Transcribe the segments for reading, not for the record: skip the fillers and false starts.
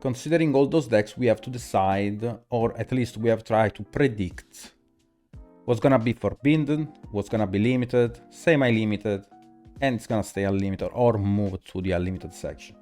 considering all those decks, we have to decide, or at least we have tried to predict what's gonna be forbidden, what's gonna be limited, semi-limited, and it's gonna stay unlimited or move to the unlimited section.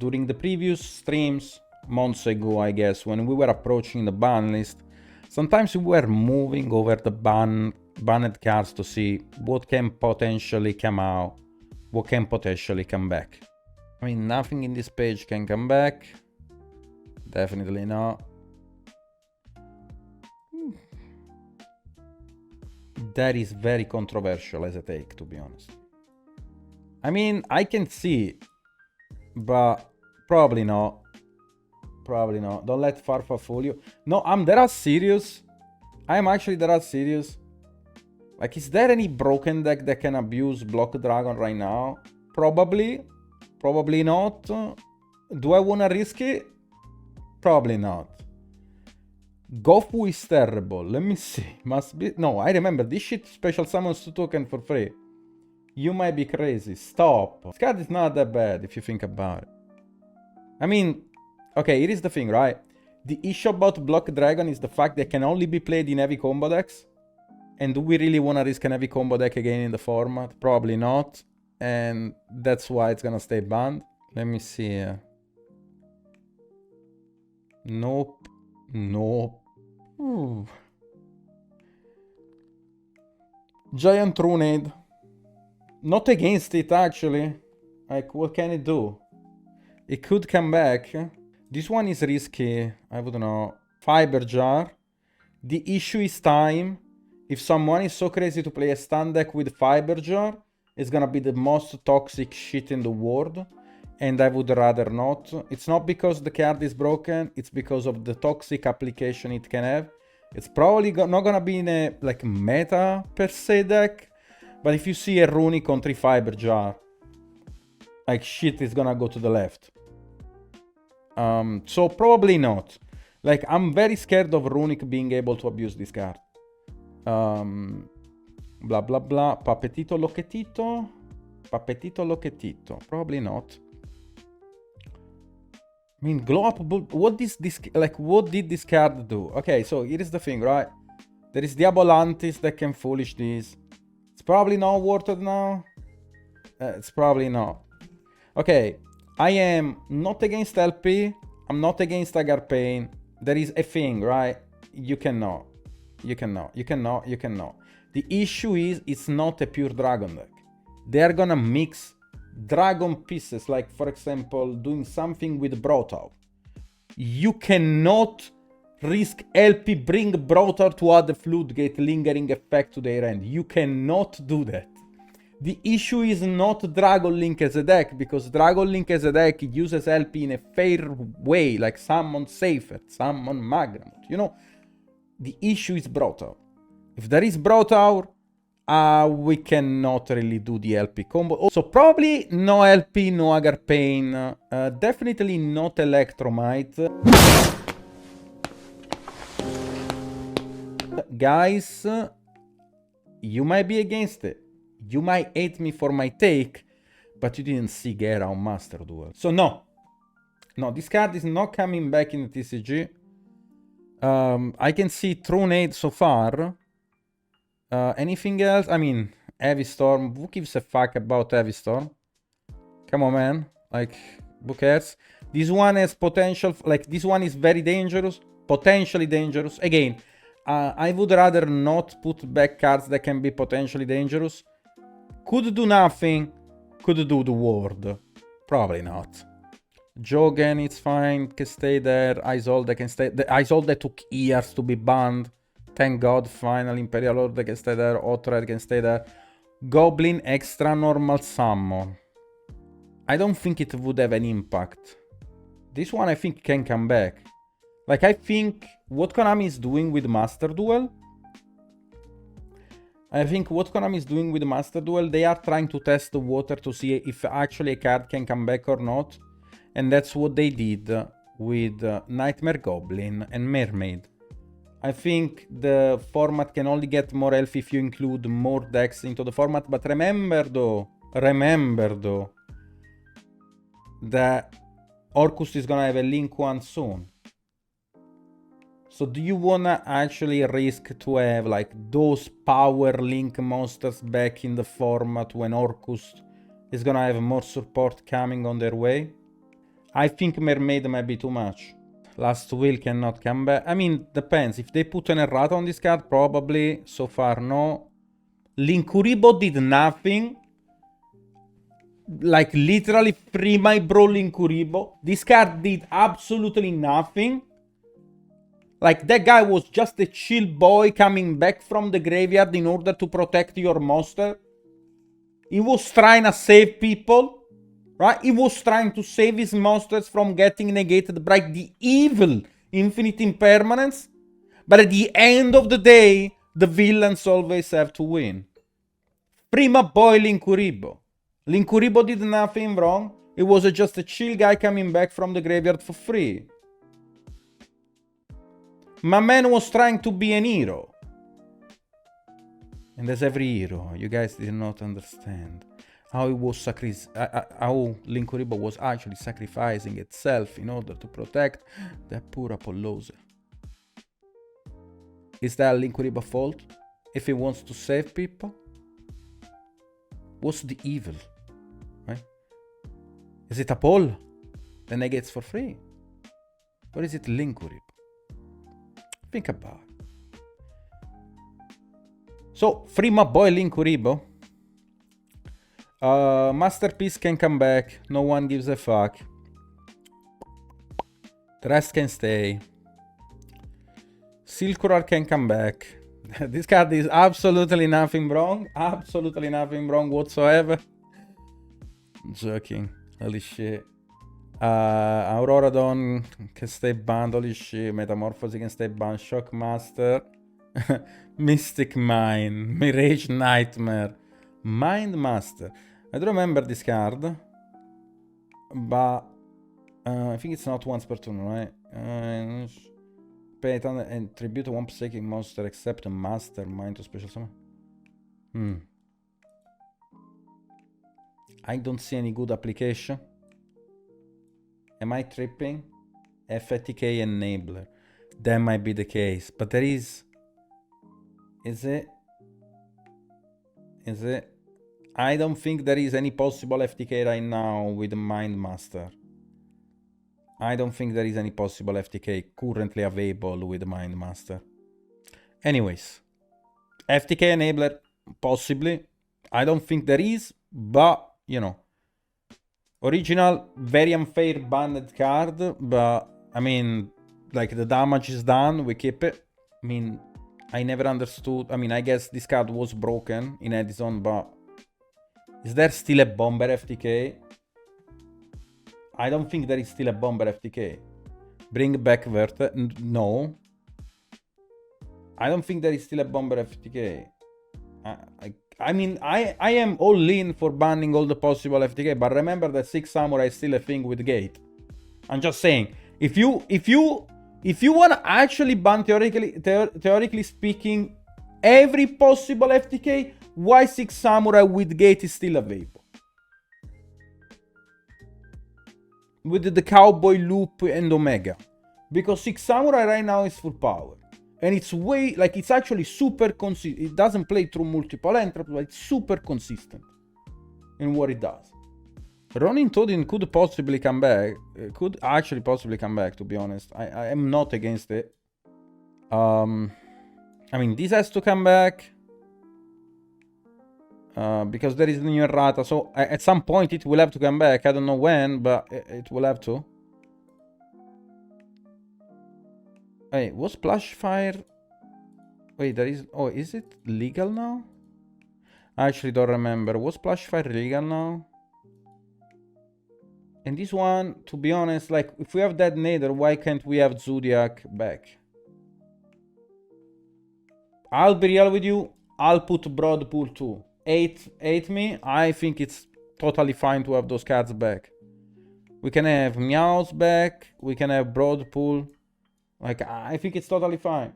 During the previous streams, months ago, I guess, when we were approaching the ban list, sometimes we were moving over the banned cards to see what can potentially come out, what can potentially come back. I mean, nothing in this page can come back. Definitely not. That is very controversial as a take, to be honest. I mean, I can see, but probably not. Probably not. Don't let Farfa fool you. No, I'm dead serious. I am actually dead serious. Like, is there any broken deck that can abuse Block Dragon right now? Probably. Probably not. Do I wanna risk it? Probably not. Gofu is terrible. Let me see. Must be... No, I remember. This shit special summons 2 tokens for free. You might be crazy. Stop. This card is not that bad if you think about it. I mean... Okay, here is the thing, right? The issue about Block Dragon is the fact that it can only be played in heavy combo decks. And do we really want to risk an heavy combo deck again in the format? Probably not. And that's why it's gonna stay banned. Let me see. Nope. Nope. Ooh. Giant Runade. Not against it, actually. Like, what can it do? It could come back. This one is risky. I wouldn't know. Fiber Jar. The issue is time. If someone is so crazy to play a stand deck with Fiber Jar, it's gonna be the most toxic shit in the world. And I would rather not. It's not because the card is broken. It's because of the toxic application it can have. It's probably not gonna be in a like meta per se deck. But if you see a Runic on 3 Fiber Jar, like shit is gonna go to the left. So probably not. Like, I'm very scared of Runic being able to abuse this card. Blah blah blah. Papetito Loquetito. Papetito Loquetito. Probably not. I mean, glow up. What did this card do? Okay, so here is the thing, right? There is Diabolantis that can foolish this. It's probably not worth it now. It's probably not. Okay, I am not against LP. I'm not against Agarpain. There is a thing, right? You cannot. You cannot. You cannot. You cannot. The issue is it's not a pure dragon deck. They are gonna mix dragon pieces, like for example doing something with Brotow. You cannot risk LP bring Brotow to add the Floodgate lingering effect to their end. You cannot do that. The issue is not Dragon Link as a deck, because Dragon Link as a deck uses LP in a fair way, like summon Safer, summon Magnamut, you know. The issue is Brotow. If there is Brotow, we cannot really do the LP combo. So probably no LP, no Agarpain. Definitely not Electrumite. Guys, you might be against it. You might hate me for my take, but you didn't see Gera on Master Duel. So no. No, this card is not coming back in the TCG. I can see Trunade so far. Anything else? I mean, Heavy Storm. Who gives a fuck about Heavy Storm? Come on, man. Like, who cares? This one has potential. Like, this one is very dangerous. Potentially dangerous. Again, I would rather not put back cards that can be potentially dangerous. Could do nothing. Could do the world. Probably not. Jogen, it's fine. Can stay there. Isolde can stay. The Isolde took years to be banned. Thank God, finally, Imperial Order can stay there, Otred can stay there. Goblin extra normal summon. I don't think it would have an impact. This one I think can come back. Like, I think what Konami is doing with Master Duel... they are trying to test the water to see if actually a card can come back or not. And that's what they did with Knightmare Goblin and Mermaid. I think the format can only get more healthy if you include more decks into the format. But remember though, that Orcus is gonna have a Link 1 soon. So do you wanna actually risk to have like those power Link monsters back in the format when Orcus is gonna have more support coming on their way? I think Mermaid might be too much. Last Will cannot come back. I mean, depends. If they put an errata on this card, probably. So far, no. Linkuriboh did nothing. Like, literally free my bro Linkuriboh. This card did absolutely nothing. Like, that guy was just a chill boy coming back from the graveyard in order to protect your monster. He was trying to save people. Right? He was trying to save his monsters from getting negated by the evil infinite impermanence. But at the end of the day, the villains always have to win. Prima boy Linkuriboh. Linkuriboh did nothing wrong. It was just a chill guy coming back from the graveyard for free. My man was trying to be an hero. And as every hero, you guys did not understand how it was how Linkuriboh was actually sacrificing itself in order to protect that poor Apollousa. Is that Linkuriboh's fault? If he wants to save people? What's the evil? Right? Is it Apollo that negates for free? Or is it Linkuriboh? Think about it. So, free my boy Linkuriboh. Masterpiece can come back. No one gives a fuck. The rest can stay. Silkurar can come back. This card is absolutely nothing wrong. Absolutely nothing wrong whatsoever. I'm joking. Holy shit. Auroradon can stay banned. Holy shit. Metamorphosis can stay banned. Shockmaster. Mystic Mine. Mirage Knightmare. Mind Master. I don't remember this card, but I think it's not once per turn, right? Pay it on and tribute one psychic monster except a master mind to special summon. I don't see any good application. Am I tripping? FATK enabler. That might be the case, but there is. Is it? Is it? I don't think there is any possible FTK right now with Mind Master. I don't think there is any possible FTK currently available with Mind Master. Anyways, FTK enabler, possibly. I don't think there is, but, you know. Original, very unfair banned card, but, I mean, like, the damage is done, we keep it. I mean, I never understood. I mean, I guess this card was broken in Edison, but is there still a Bomber FTK? I don't think there is still a Bomber FTK. Bring back Verte. No. I don't think there is still a Bomber FTK. I mean, I am all in for banning all the possible FTK, but remember that 6 Samurai is still a thing with Gate. I'm just saying, if you want to actually ban, theoretically speaking, every possible FTK, why 6 Samurai with Gate is still available? With the Cowboy Loop and Omega. Because 6 Samurai right now is full power. And it's way, like, it's actually super consistent. It doesn't play through multiple entraps, but it's super consistent in what it does. Ronin Todin could possibly come back. Could actually possibly come back, to be honest. I am not against it. I mean, this has to come back. Because there is new errata. So at some point it will have to come back. I don't know when, but it will have to. Wait, was Splash Fire? Wait, there is... Oh, is it legal now? I actually don't remember. Was Splash Fire legal now? And this one, to be honest, like, if we have that Nether, why can't we have Zoodiac back? I'll be real with you. I'll put Broadpool too. 8 me. I think it's totally fine to have those cards back. We can have Meows back. We can have Broadpool. Like, I think it's totally fine.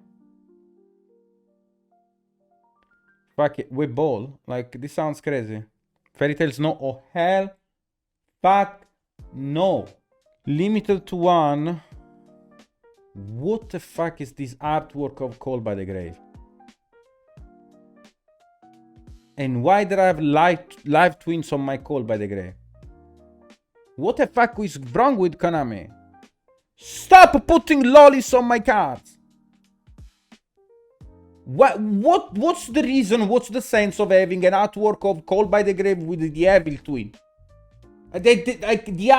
Fuck it. We ball. Like, this sounds crazy. Fairy Tales no. Oh, hell. Fuck no. Limited to 1. What the fuck is this artwork of Call by the Grave? And why did I have live twins on my Call by the Grave? What the fuck is wrong with Konami? Stop putting lollies on my cards! What's the reason, what's the sense of having an artwork of Call by the Grave with the evil twin? The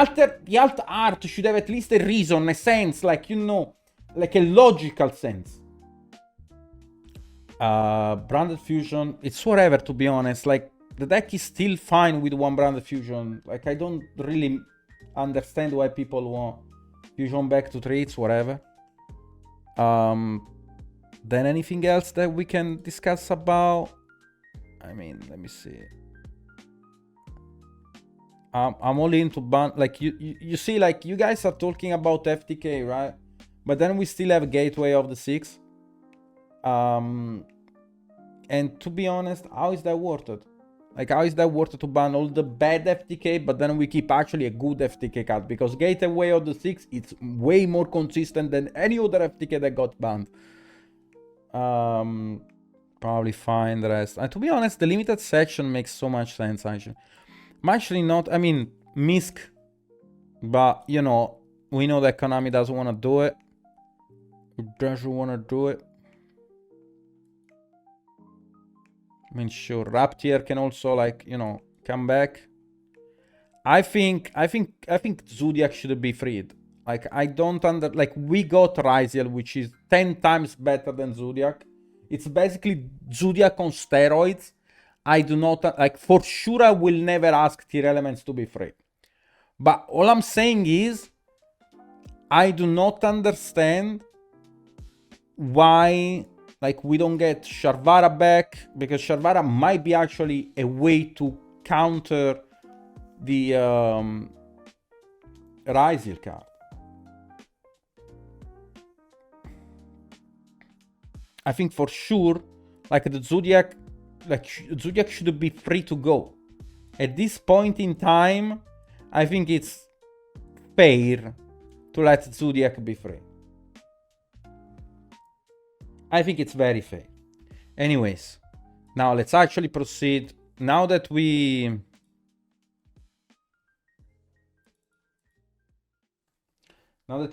alt art should have at least a reason, a sense, like, you know, like a logical sense. Branded Fusion, it's whatever, to be honest. Like, the deck is still fine with one Branded Fusion. Like, I don't really understand why people want Fusion back to 3, it's whatever. Then anything else that we can discuss about? I mean, let me see. I'm all into ban. Like, you see, like, you guys are talking about FTK, right? But then we still have Gateway of the 6. And to be honest, how is that worth it? Like, how is that worth it to ban all the bad FTK, but then we keep actually a good FTK card? Because Gateway of the 6, it's way more consistent than any other FTK that got banned. Probably fine the rest. And to be honest, the limited section makes so much sense, actually. I'm actually not, I mean, Misk, but, you know, we know that Konami doesn't want to do it. Doesn't want to do it. I mean, sure, Raptier can also, like, you know, come back. I think Zoodiac should be freed. Like, I don't like, we got Ryziel, which is 10 times better than Zoodiac. It's basically Zoodiac on steroids. I do not, like, for sure I will never ask tier elements to be free. But all I'm saying is, I do not understand why, like, we don't get Sharvara back, because Sharvara might be actually a way to counter the Ryziel card. I think for sure, like, the Zoodiac, like, Zoodiac should be free to go. At this point in time, I think it's fair to let Zoodiac be free. I think it's very fair. Anyways, now let's actually proceed. Now that we are